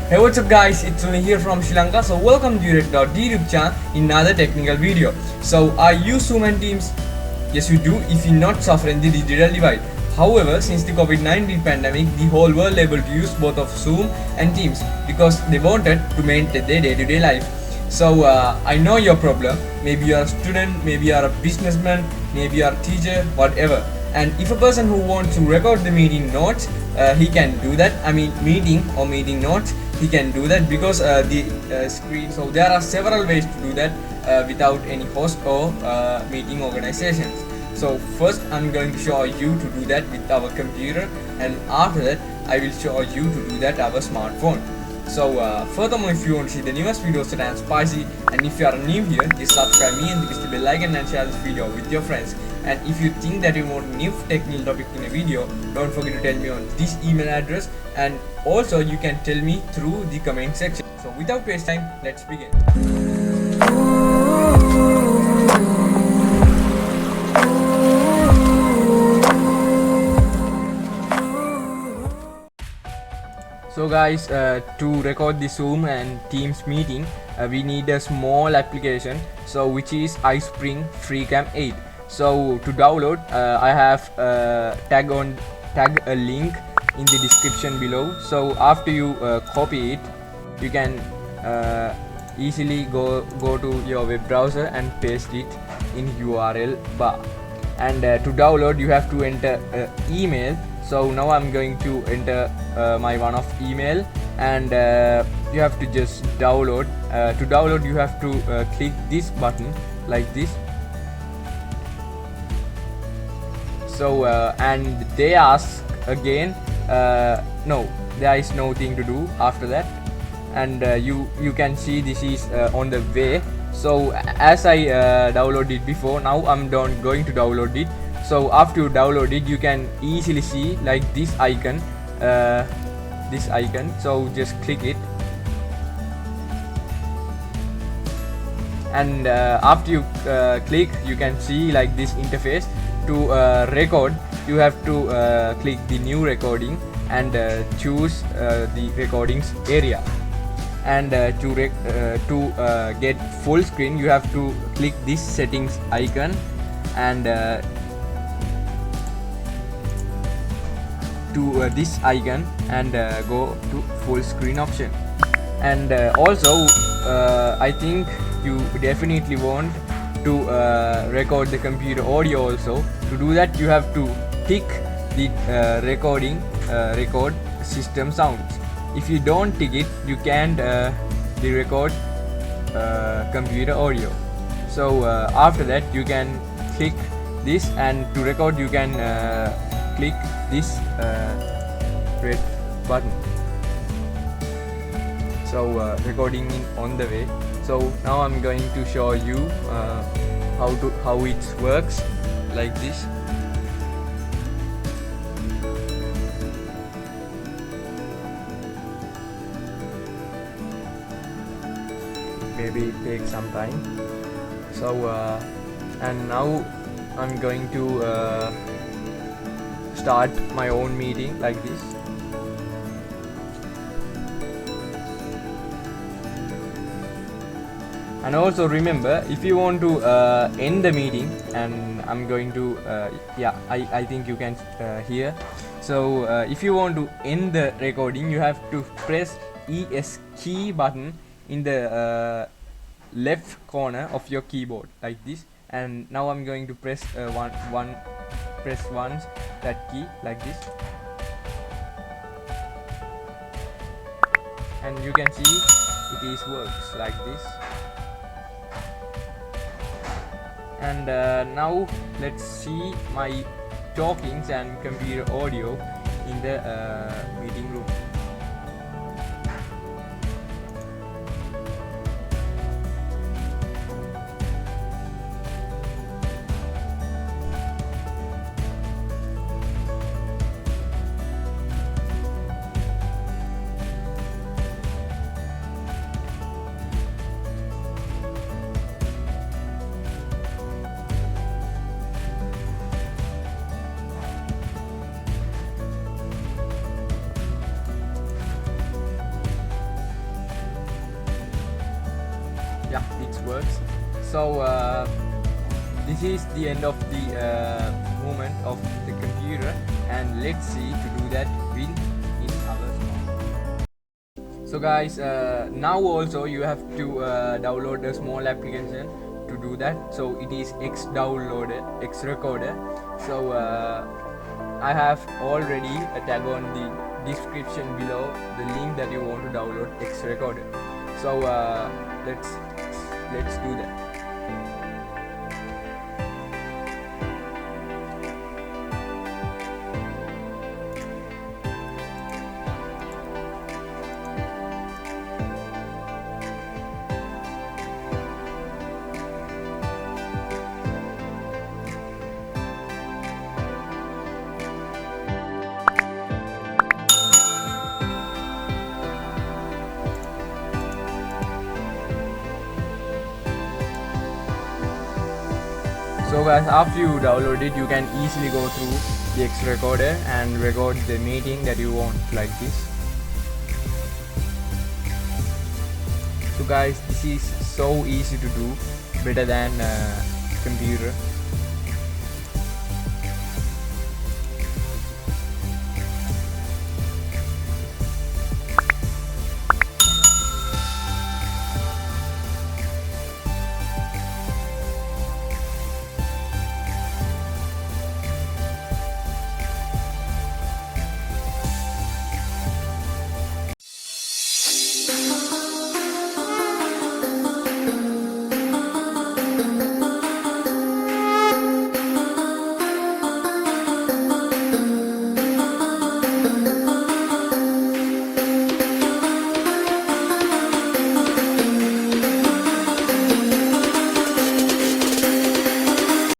Hey, what's up guys, it's Sunny here from Sri Lanka. So welcome to tech.D YouTube channel in another technical video. So I use Zoom and Teams. Yes you do if you're not suffering the digital divide. However, since the COVID-19 pandemic, the whole world able to use both of Zoom and Teams because they wanted to maintain their day-to-day life. So I know your problem. Maybe you're a student, maybe you're a businessman, maybe you're a teacher, whatever. And if a person who wants to record the meeting notes, he can do that. I mean meeting or meeting notes, he can do that because the screen. So there are several ways to do that without any host or meeting organizations. So first I'm going to show you to do that with our computer, and after that I will show you to do that our smartphone. So furthermore, if you want to see the newest videos that are spicy, and if you are new here, just subscribe me and click the bell icon and share this video with your friends. And if you think that you want new technical topic in a video, don't forget to tell me on this email address, and also you can tell me through the comment section. So without waste time, let's begin. So guys, to record the Zoom and Teams meeting, we need a small application, so which is iSpring FreeCam 8. So to download, I have tag a link in the description below. So after you copy it, you can easily go to your web browser and paste it in URL bar. And to download, you have to enter email. So now I'm going to enter my one of email, and you have to just download. To download, you have to click this button like this. So and they ask again, no, there is nothing to do after that, and you can see this is on the way. So as I downloaded before, now I'm going to download it. So after you download it, you can easily see like this icon, so just click it, and after you click, you can see like this interface. To record, you have to click the new recording and choose the recordings area. And to get full screen, you have to click this settings icon and to this icon and go to full screen option. And also I think you definitely want to record the computer audio also. To do that, you have to tick the record system sounds. If you don't tick it, you can't record computer audio. So after that, you can click this, and to record you can click this red button. So recording on the way. So now I'm going to show you how it works like this. Maybe it takes some time. So and now I'm going to start my own meeting like this. And also remember, if you want to end the meeting, and I'm going to I think you can hear. So if you want to end the recording, you have to press ES key button in the left corner of your keyboard like this. And now I'm going to press press once that key like this, and you can see it works like this. And now let's see my talkings and computer audio in the meeting room. yeah, it works. So this is the end of the movement of the computer, and let's see to do that in our smart. So guys, now also you have to download a small application to do that. So it is X downloader, X recorder. So I have already a tag on the description below the link that you want to download X recorder. So let's do that. So guys, after you download it, you can easily go through the X recorder and record the meeting that you want, like this. So guys, this is so easy to do, better than computer.